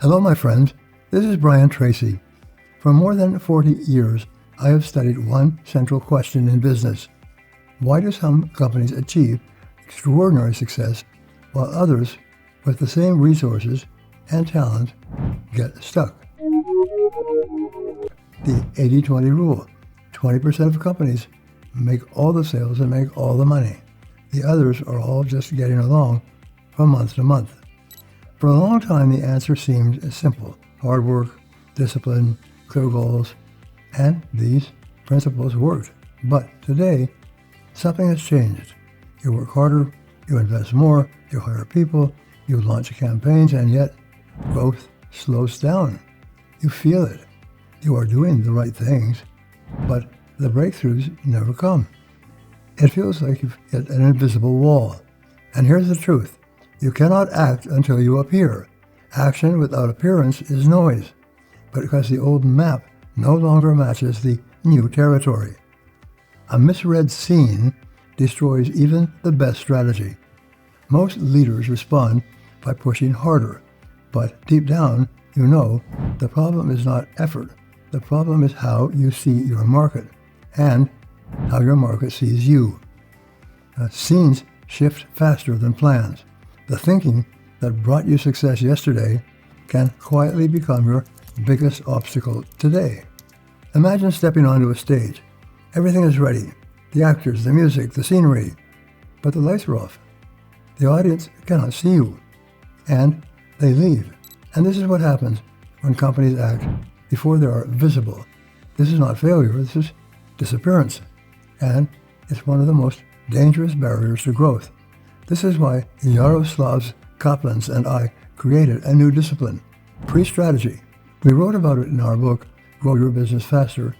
Hello, my friends. This is Tracy. For more than 40 years, I have studied one central question in business. Why do some companies achieve extraordinary success while others, with the same resources and talent, get stuck? The 80-20 rule. 20% of companies make all the sales and make all the money. The others are all just getting along from month to month. For a long time, the answer seemed simple. Hard work, discipline, clear goals, and these principles worked. But today, something has changed. You work harder, you invest more, you hire people, you launch campaigns, and yet growth slows down. You feel it. You are doing the right things, but the breakthroughs never come. It feels like you've hit an invisible wall. And here's the truth. You cannot act until you appear. Action without appearance is noise, but because the old map no longer matches the new territory. A misread scene destroys even the best strategy. Most leaders respond by pushing harder, but deep down, you know the problem is not effort. The problem is how you see your market and how your market sees you. Scenes shift faster than plans. The thinking that brought you success yesterday can quietly become your biggest obstacle today. Imagine stepping onto a stage. Everything is ready. The actors, the music, the scenery. But the lights are off. The audience cannot see you. And they leave. And this is what happens when companies act before they are visible. This is not failure. This is disappearance. And it's one of the most dangerous barriers to growth. This is why Jaroslavs, Kaplans, and I created a new discipline, PreStrategy. We wrote about it in our book, Grow Your Business Faster,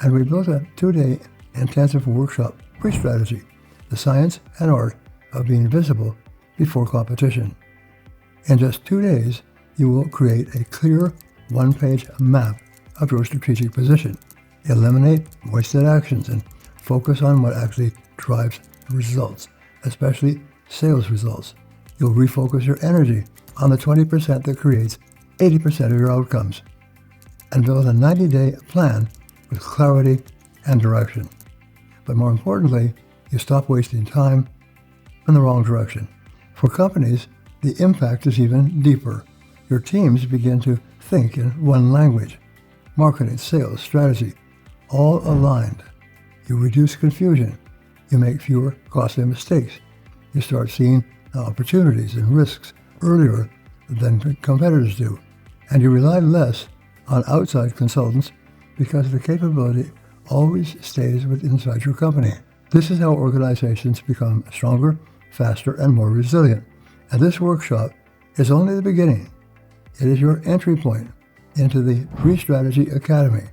and we built a 2-day intensive workshop, PreStrategy, the science and art of being visible before competition. In just 2 days, you will create a clear one-page map of your strategic position, eliminate wasted actions, and focus on what actually drives results, especially sales results. You'll refocus your energy on the 20% that creates 80% of your outcomes and build a 90-day plan with clarity and direction. But more importantly, you stop wasting time in the wrong direction. For companies, the impact is even deeper. Your teams begin to think in one language. Marketing, sales, strategy, all aligned. You reduce confusion. You make fewer costly mistakes. You start seeing opportunities and risks earlier than competitors do. And you rely less on outside consultants because the capability always stays with inside your company. This is how organizations become stronger, faster, and more resilient. And this workshop is only the beginning. It is your entry point into the PreStrategy Academy,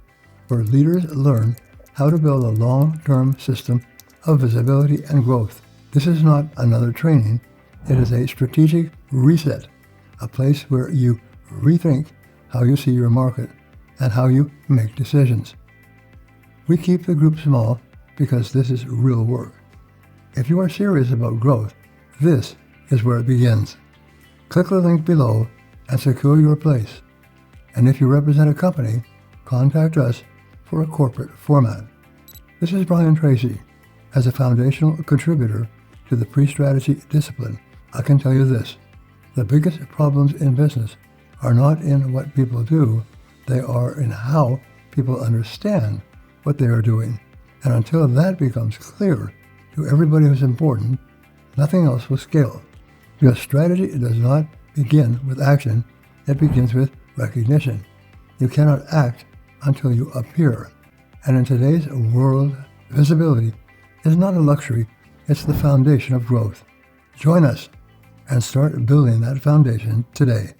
where leaders learn how to build a long-term system of visibility and growth. This is not another training. It is a strategic reset, a place where you rethink how you see your market and how you make decisions. We keep the group small because this is real work. If you are serious about growth, this is where it begins. Click the link below and secure your place. And if you represent a company, contact us for a corporate format. This is Tracy. As a foundational contributor to the PreStrategy discipline, I can tell you this. The biggest problems in business are not in what people do, they are in how people understand what they are doing. And until that becomes clear to everybody who's important, nothing else will scale. Because strategy does not begin with action, it begins with recognition. You cannot act until you appear. And in today's world, visibility is not a luxury, it's the foundation of growth. Join us and start building that foundation today.